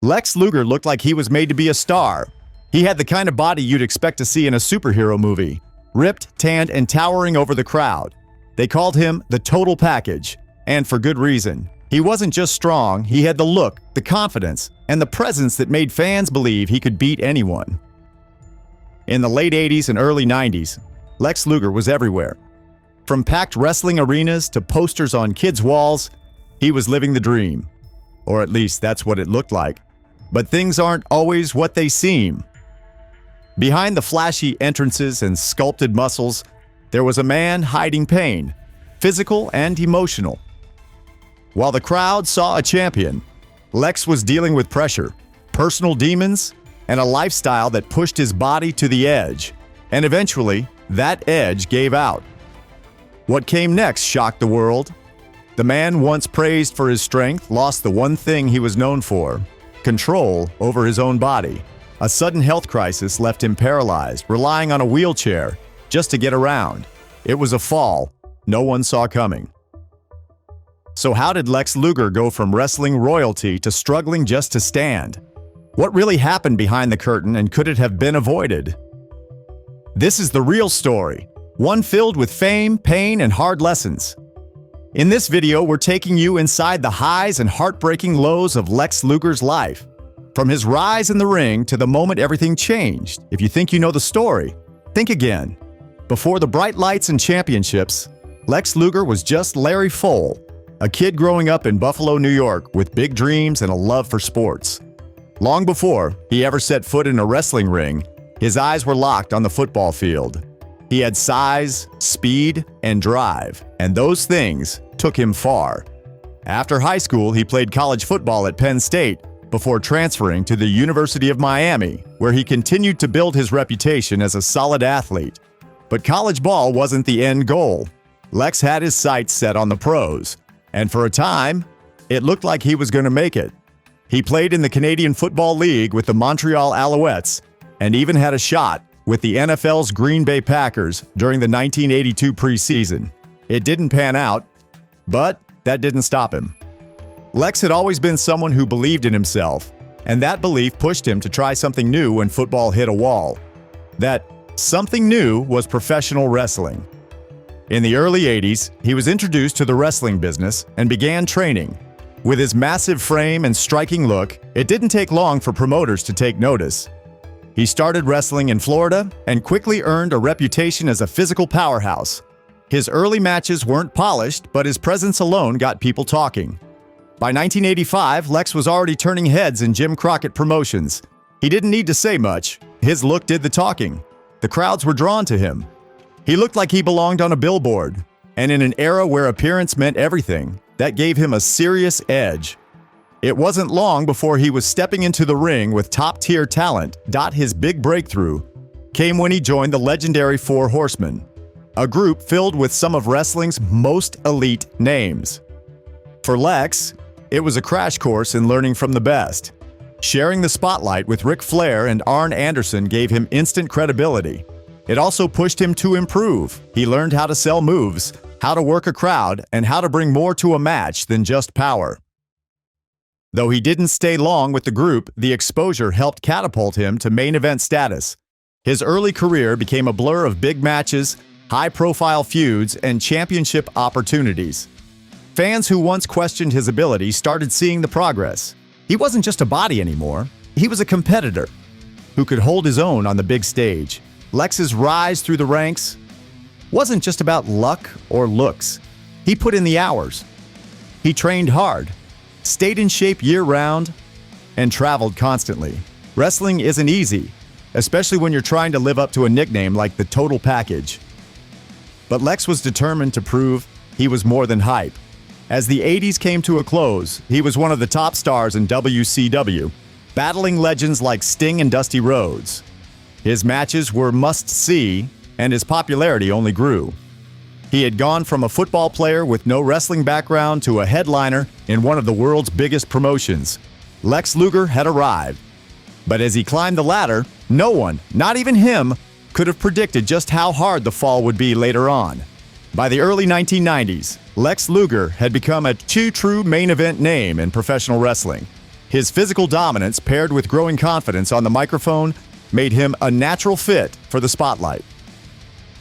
Lex Luger looked like he was made to be a star. He had the kind of body you'd expect to see in a superhero movie, ripped, tanned, and towering over the crowd. They called him the total package, and for good reason. He wasn't just strong, he had the look, the confidence, and the presence that made fans believe he could beat anyone. In the late 80s and early 90s, Lex Luger was everywhere. From packed wrestling arenas to posters on kids' walls, he was living the dream. Or at least that's what it looked like. But things aren't always what they seem. Behind the flashy entrances and sculpted muscles, there was a man hiding pain, physical and emotional. While the crowd saw a champion, Lex was dealing with pressure, personal demons, and a lifestyle that pushed his body to the edge. And eventually, that edge gave out. What came next shocked the world. The man once praised for his strength lost the one thing he was known for: control over his own body. A sudden health crisis left him paralyzed, relying on a wheelchair just to get around. It was a fall no one saw coming. So how did Lex Luger go from wrestling royalty to struggling just to stand? What really happened behind the curtain, and could it have been avoided? This is the real story, one filled with fame, pain, and hard lessons. In this video, we're taking you inside the highs and heartbreaking lows of Lex Luger's life. From his rise in the ring to the moment everything changed. If you think you know the story, think again. Before the bright lights and championships, Lex Luger was just Larry Fole, a kid growing up in Buffalo, New York with big dreams and a love for sports. Long before he ever set foot in a wrestling ring, his eyes were locked on the football field. He had size, speed, and drive, and those things took him far. After high school, he played college football at Penn State before transferring to the University of Miami, where he continued to build his reputation as a solid athlete. But college ball wasn't the end goal. Lex had his sights set on the pros, and for a time, it looked like he was going to make it. He played in the Canadian Football League with the Montreal Alouettes and even had a shot with the NFL's Green Bay Packers during the 1982 preseason. It didn't pan out, but that didn't stop him. Lex had always been someone who believed in himself, and that belief pushed him to try something new when football hit a wall. That something new was professional wrestling. In the early 80s, he was introduced to the wrestling business and began training. With his massive frame and striking look, it didn't take long for promoters to take notice. He started wrestling in Florida and quickly earned a reputation as a physical powerhouse. His early matches weren't polished, but his presence alone got people talking. By 1985, Lex was already turning heads in Jim Crockett Promotions. He didn't need to say much. His look did the talking. The crowds were drawn to him. He looked like he belonged on a billboard. And in an era where appearance meant everything, that gave him a serious edge. It wasn't long before he was stepping into the ring with top-tier talent. His big breakthrough came when he joined the legendary Four Horsemen, a group filled with some of wrestling's most elite names. For Lex, it was a crash course in learning from the best. Sharing the spotlight with Ric Flair and Arn Anderson gave him instant credibility. It also pushed him to improve. He learned how to sell moves, how to work a crowd, and how to bring more to a match than just power. Though he didn't stay long with the group, the exposure helped catapult him to main event status. His early career became a blur of big matches, high-profile feuds, and championship opportunities. Fans who once questioned his ability started seeing the progress. He wasn't just a body anymore. He was a competitor who could hold his own on the big stage. Lex's rise through the ranks wasn't just about luck or looks. He put in the hours. He trained hard, stayed in shape year-round, and traveled constantly. Wrestling isn't easy, especially when you're trying to live up to a nickname like the Total Package. But Lex was determined to prove he was more than hype. As the 80s came to a close, he was one of the top stars in WCW, battling legends like Sting and Dusty Rhodes. His matches were must-see, and his popularity only grew. He had gone from a football player with no wrestling background to a headliner in one of the world's biggest promotions. Lex Luger had arrived. But as he climbed the ladder, no one, not even him, could have predicted just how hard the fall would be later on. By the early 1990s, Lex Luger had become a true main event name in professional wrestling. His physical dominance paired with growing confidence on the microphone made him a natural fit for the spotlight.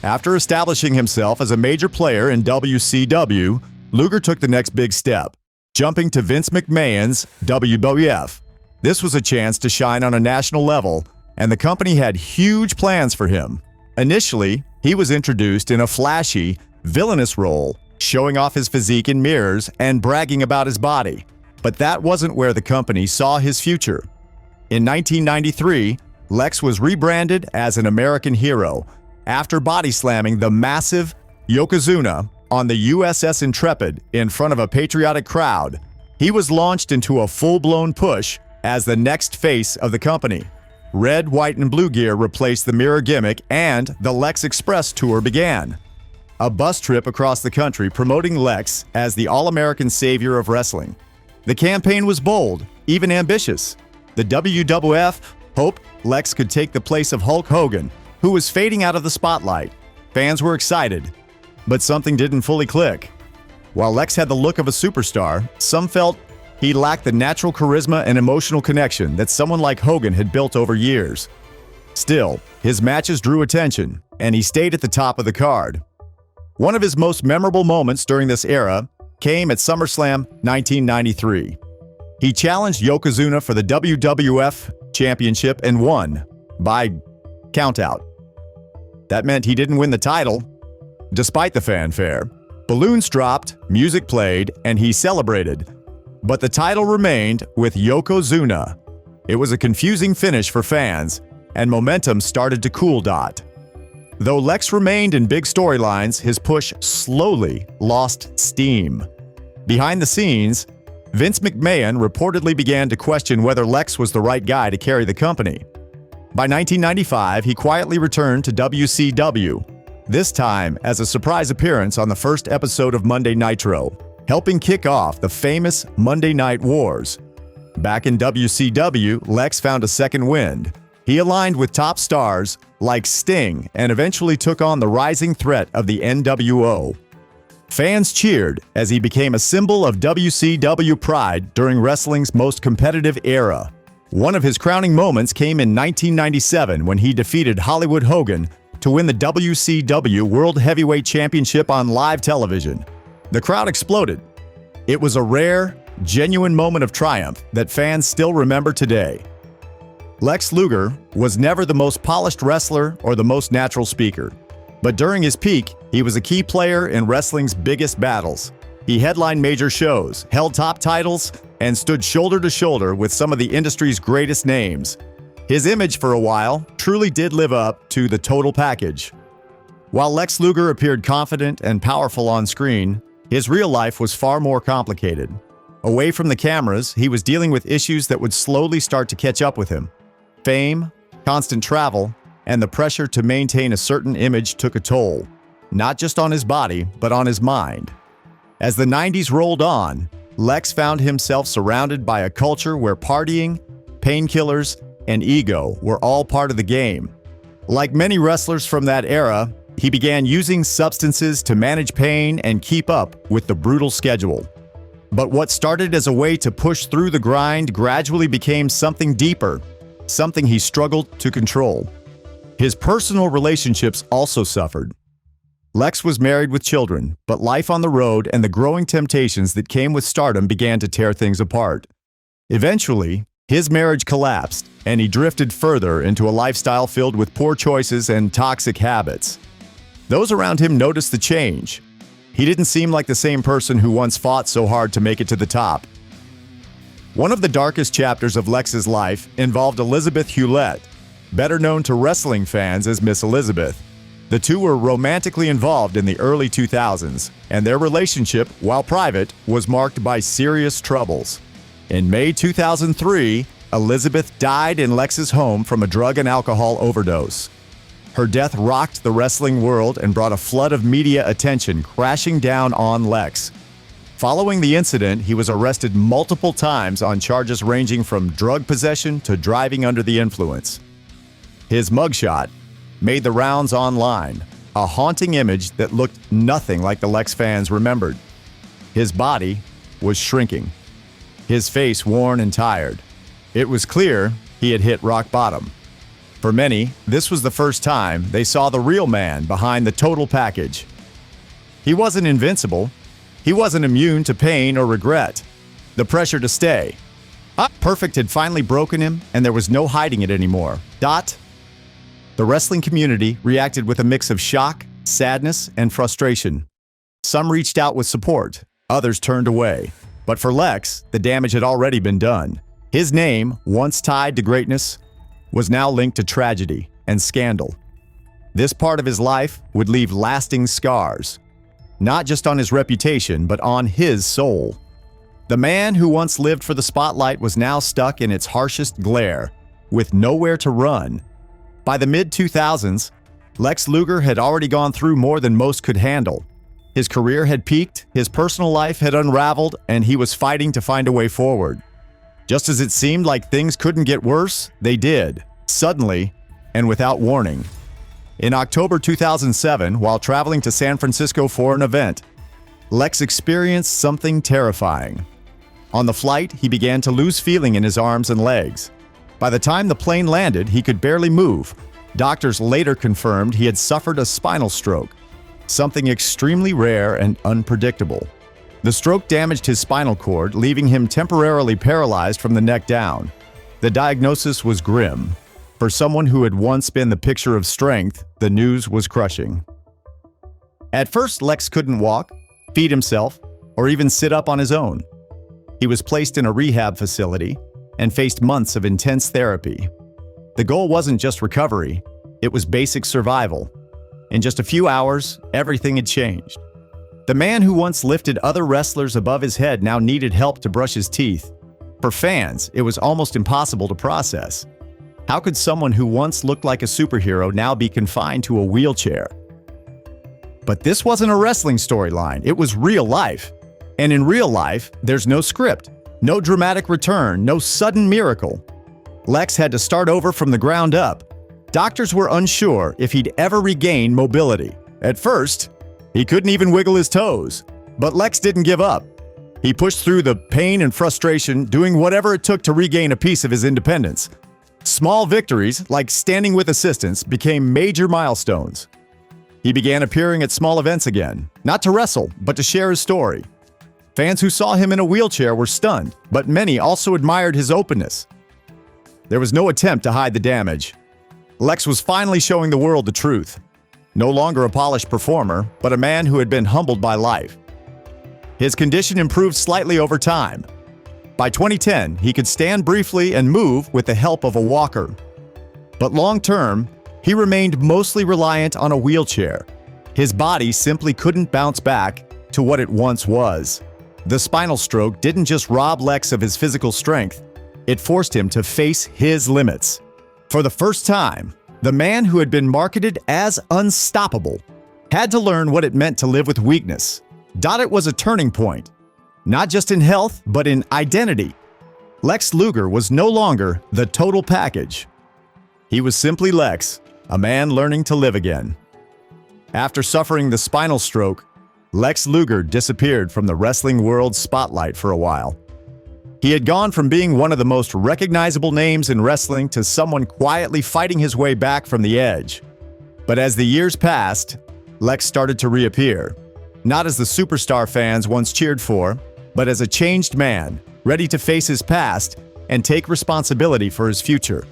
After establishing himself as a major player in WCW, Luger took the next big step, jumping to Vince McMahon's WWF. This was a chance to shine on a national level, and the company had huge plans for him. Initially, he was introduced in a flashy, villainous role, showing off his physique in mirrors and bragging about his body. But that wasn't where the company saw his future. In 1993, Lex was rebranded as an American hero after body slamming the massive Yokozuna on the USS Intrepid in front of a patriotic crowd. He was launched into a full-blown push as the next face of the company. Red, white, and blue gear replaced the mirror gimmick, and the Lex Express tour began. A bus trip across the country promoting Lex as the all-American savior of wrestling. The campaign was bold, even ambitious. The WWF hoped Lex could take the place of Hulk Hogan, who was fading out of the spotlight. Fans were excited, but something didn't fully click. While Lex had the look of a superstar, some felt he lacked the natural charisma and emotional connection that someone like Hogan had built over years. Still, his matches drew attention, and he stayed at the top of the card. One of his most memorable moments during this era came at SummerSlam 1993. He challenged Yokozuna for the WWF Championship and won by countout. That meant he didn't win the title. Despite the fanfare, balloons dropped, music played, and he celebrated. But the title remained with Yokozuna. It was a confusing finish for fans, and momentum started to cool. Though Lex remained in big storylines, his push slowly lost steam. Behind the scenes, Vince McMahon reportedly began to question whether Lex was the right guy to carry the company. By 1995, he quietly returned to WCW, this time as a surprise appearance on the first episode of Monday Nitro, helping kick off the famous Monday Night Wars. Back in WCW, Lex found a second wind. He aligned with top stars like Sting and eventually took on the rising threat of the NWO. Fans cheered as he became a symbol of WCW pride during wrestling's most competitive era. One of his crowning moments came in 1997 when he defeated Hollywood Hogan to win the WCW World Heavyweight Championship on live television. The crowd exploded. It was a rare, genuine moment of triumph that fans still remember today. Lex Luger was never the most polished wrestler or the most natural speaker. But during his peak, he was a key player in wrestling's biggest battles. He headlined major shows, held top titles, and stood shoulder to shoulder with some of the industry's greatest names. His image for a while truly did live up to the total package. While Lex Luger appeared confident and powerful on screen, his real life was far more complicated. Away from the cameras, he was dealing with issues that would slowly start to catch up with him. Fame, constant travel, and the pressure to maintain a certain image took a toll, not just on his body, but on his mind. As the 90s rolled on, Lex found himself surrounded by a culture where partying, painkillers, and ego were all part of the game. Like many wrestlers from that era, he began using substances to manage pain and keep up with the brutal schedule. But what started as a way to push through the grind gradually became something deeper, something he struggled to control. His personal relationships also suffered. Lex was married with children, but life on the road and the growing temptations that came with stardom began to tear things apart. Eventually, his marriage collapsed, and he drifted further into a lifestyle filled with poor choices and toxic habits. Those around him noticed the change. He didn't seem like the same person who once fought so hard to make it to the top. One of the darkest chapters of Lex's life involved Elizabeth Hewlett, better known to wrestling fans as Miss Elizabeth. The two were romantically involved in the early 2000s, and their relationship, while private, was marked by serious troubles. In May 2003, Elizabeth died in Lex's home from a drug and alcohol overdose. Her death rocked the wrestling world and brought a flood of media attention crashing down on Lex. Following the incident, he was arrested multiple times on charges ranging from drug possession to driving under the influence. His mugshot made the rounds online, a haunting image that looked nothing like the Lex fans remembered. His body was shrinking. his face worn and tired. It was clear he had hit rock bottom. For many, this was the first time they saw the real man behind the total package. He wasn't invincible. He wasn't immune to pain or regret. The pressure to stay. Perfect had finally broken him, and there was no hiding it anymore. The wrestling community reacted with a mix of shock, sadness, and frustration. Some reached out with support, others turned away. But for Lex, the damage had already been done. His name, once tied to greatness, was now linked to tragedy and scandal. This part of his life would leave lasting scars, not just on his reputation, but on his soul. The man who once lived for the spotlight was now stuck in its harshest glare, with nowhere to run. By the mid-2000s, Lex Luger had already gone through more than most could handle. His career had peaked, his personal life had unraveled, and he was fighting to find a way forward. Just as it seemed like things couldn't get worse, they did, suddenly and without warning. In October 2007, while traveling to San Francisco for an event, Lex experienced something terrifying. On the flight, he began to lose feeling in his arms and legs. By the time the plane landed, he could barely move. Doctors later confirmed he had suffered a spinal stroke, something extremely rare and unpredictable. The stroke damaged his spinal cord, leaving him temporarily paralyzed from the neck down. The diagnosis was grim. For someone who had once been the picture of strength, the news was crushing. At first, Lex couldn't walk, feed himself, or even sit up on his own. He was placed in a rehab facility and faced months of intense therapy. The goal wasn't just recovery, it was basic survival. In just a few hours, everything had changed. The man who once lifted other wrestlers above his head now needed help to brush his teeth. For fans, it was almost impossible to process. How could someone who once looked like a superhero now be confined to a wheelchair? But this wasn't a wrestling storyline, it was real life. And in real life, there's no script, no dramatic return, no sudden miracle. Lex had to start over from the ground up. Doctors were unsure if he'd ever regain mobility. At first, he couldn't even wiggle his toes. But Lex didn't give up. He pushed through the pain and frustration, doing whatever it took to regain a piece of his independence. Small victories, like standing with assistants, became major milestones. He began appearing at small events again, not to wrestle, but to share his story. Fans who saw him in a wheelchair were stunned, but many also admired his openness. There was no attempt to hide the damage. Lex was finally showing the world the truth. No longer a polished performer, but a man who had been humbled by life. His condition improved slightly over time. By 2010, he could stand briefly and move with the help of a walker. But long-term, he remained mostly reliant on a wheelchair. His body simply couldn't bounce back to what it once was. The spinal stroke didn't just rob Lex of his physical strength, it forced him to face his limits. For the first time, the man who had been marketed as unstoppable had to learn what it meant to live with weakness. It was a turning point, not just in health, but in identity. Lex Luger was no longer the total package. He was simply Lex, a man learning to live again. After suffering the spinal stroke, Lex Luger disappeared from the wrestling world's spotlight for a while. He had gone from being one of the most recognizable names in wrestling to someone quietly fighting his way back from the edge. But as the years passed, Lex started to reappear, not as the superstar fans once cheered for, but as a changed man, ready to face his past and take responsibility for his future.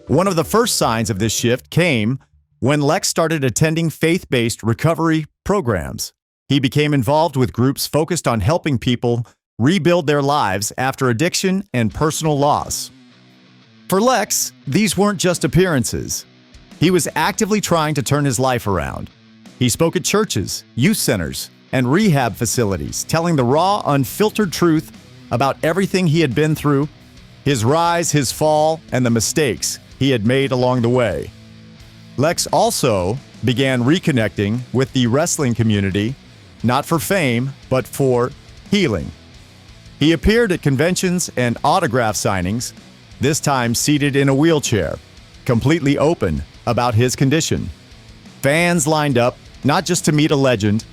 One of the first signs of this shift came when Lex started attending faith-based recovery programs. He became involved with groups focused on helping people rebuild their lives after addiction and personal loss. For Lex, these weren't just appearances. He was actively trying to turn his life around. He spoke at churches, youth centers, and rehab facilities, telling the raw, unfiltered truth about everything he had been through, his rise, his fall, and the mistakes he had made along the way. Lex also began reconnecting with the wrestling community, not for fame, but for healing. He appeared at conventions and autograph signings, this time seated in a wheelchair, completely open about his condition. Fans lined up not just to meet a legend,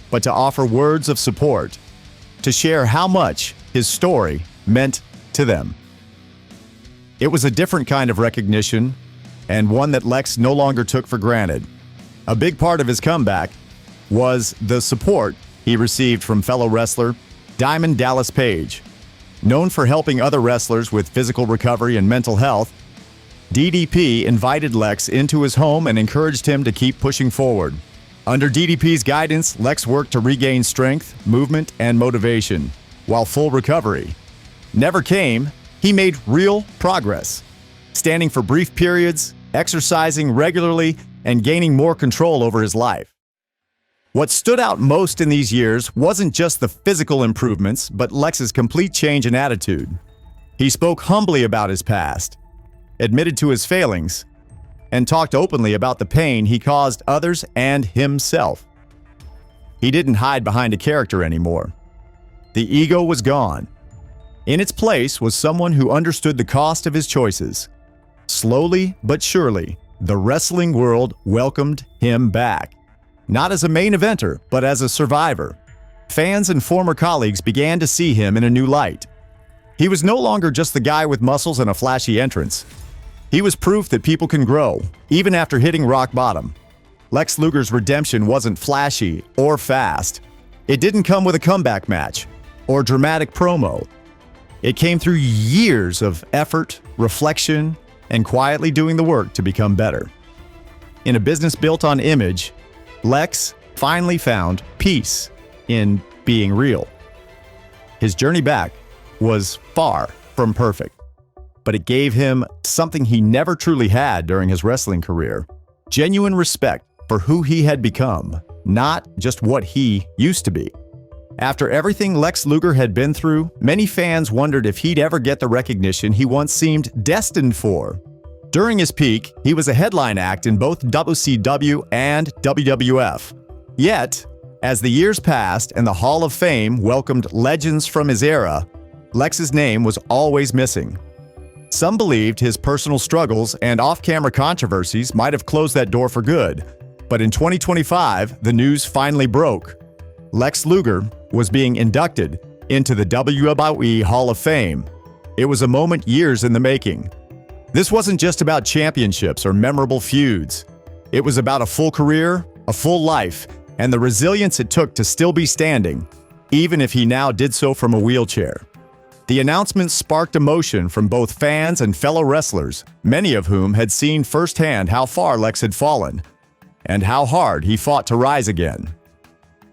but to offer words of support, to share how much his story meant to them. It was a different kind of recognition, and one that Lex no longer took for granted. A big part of his comeback was the support he received from fellow wrestler Diamond Dallas Page. Known for helping other wrestlers with physical recovery and mental health, DDP invited Lex into his home and encouraged him to keep pushing forward. Under DDP's guidance, Lex worked to regain strength, movement, and motivation, while full recovery never came. He made real progress, standing for brief periods, exercising regularly, and gaining more control over his life. What stood out most in these years wasn't just the physical improvements, but Lex's complete change in attitude. He spoke humbly about his past, admitted to his failings, and talked openly about the pain he caused others and himself. He didn't hide behind a character anymore. The ego was gone. In its place was someone who understood the cost of his choices. Slowly but surely, the wrestling world welcomed him back. Not as a main eventer, but as a survivor. Fans and former colleagues began to see him in a new light. He was no longer just the guy with muscles and a flashy entrance. He was proof that people can grow, even after hitting rock bottom. Lex Luger's redemption wasn't flashy or fast. It didn't come with a comeback match or dramatic promo. It came through years of effort, reflection, and quietly doing the work to become better. In a business built on image, Lex finally found peace in being real. His journey back was far from perfect, but it gave him something he never truly had during his wrestling career: genuine respect for who he had become, not just what he used to be. After everything Lex Luger had been through, many fans wondered if he'd ever get the recognition he once seemed destined for. During his peak, he was a headline act in both WCW and WWF. Yet, as the years passed and the Hall of Fame welcomed legends from his era, Lex's name was always missing. Some believed his personal struggles and off-camera controversies might have closed that door for good. But in 2025, the news finally broke. Lex Luger was being inducted into the WWE Hall of Fame. It was a moment years in the making. This wasn't just about championships or memorable feuds. It was about a full career, a full life, and the resilience it took to still be standing, even if he now did so from a wheelchair. The announcement sparked emotion from both fans and fellow wrestlers, many of whom had seen firsthand how far Lex had fallen and how hard he fought to rise again.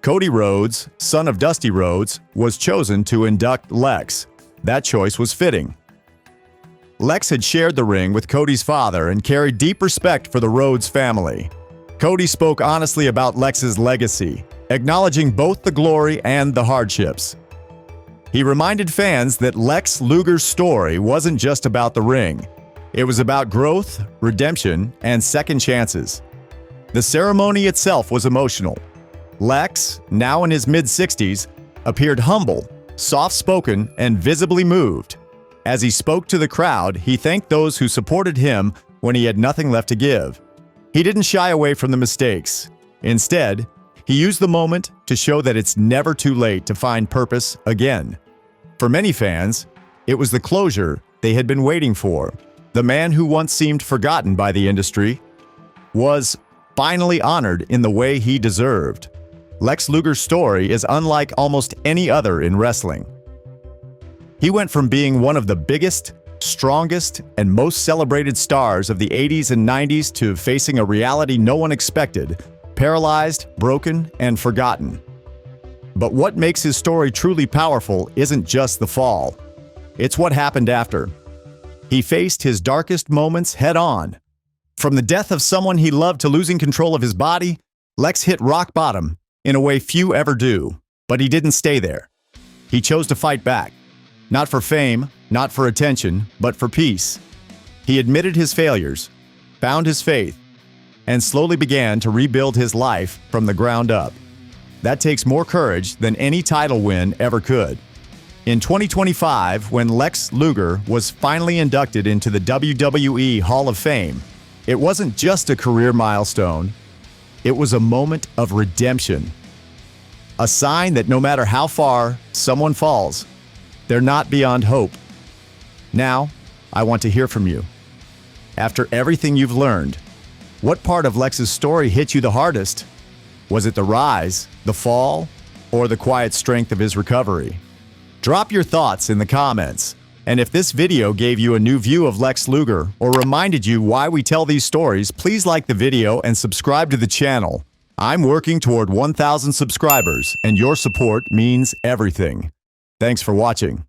Cody Rhodes, son of Dusty Rhodes, was chosen to induct Lex. That choice was fitting. Lex had shared the ring with Cody's father and carried deep respect for the Rhodes family. Cody spoke honestly about Lex's legacy, acknowledging both the glory and the hardships. He reminded fans that Lex Luger's story wasn't just about the ring. It was about growth, redemption, and second chances. The ceremony itself was emotional. Lex, now in his mid-60s, appeared humble, soft-spoken, and visibly moved. As he spoke to the crowd, he thanked those who supported him when he had nothing left to give. He didn't shy away from the mistakes. Instead, he used the moment to show that it's never too late to find purpose again. For many fans, it was the closure they had been waiting for. The man who once seemed forgotten by the industry was finally honored in the way he deserved. Lex Luger's story is unlike almost any other in wrestling. He went from being one of the biggest, strongest, and most celebrated stars of the 80s and 90s to facing a reality no one expected, paralyzed, broken, and forgotten. But what makes his story truly powerful isn't just the fall. It's what happened after. He faced his darkest moments head-on. From the death of someone he loved to losing control of his body, Lex hit rock bottom in a way few ever do. But he didn't stay there. He chose to fight back. Not for fame, not for attention, but for peace. He admitted his failures, found his faith, and slowly began to rebuild his life from the ground up. That takes more courage than any title win ever could. In 2025, when Lex Luger was finally inducted into the WWE Hall of Fame, it wasn't just a career milestone, it was a moment of redemption. A sign that no matter how far someone falls, They're not beyond hope. Now, I want to hear from you. After everything you've learned, what part of Lex's story hit you the hardest? Was it the rise, the fall, or the quiet strength of his recovery? Drop your thoughts in the comments. And if this video gave you a new view of Lex Luger or reminded you why we tell these stories, please like the video and subscribe to the channel. I'm working toward 1,000 subscribers, and your support means everything. Thanks for watching.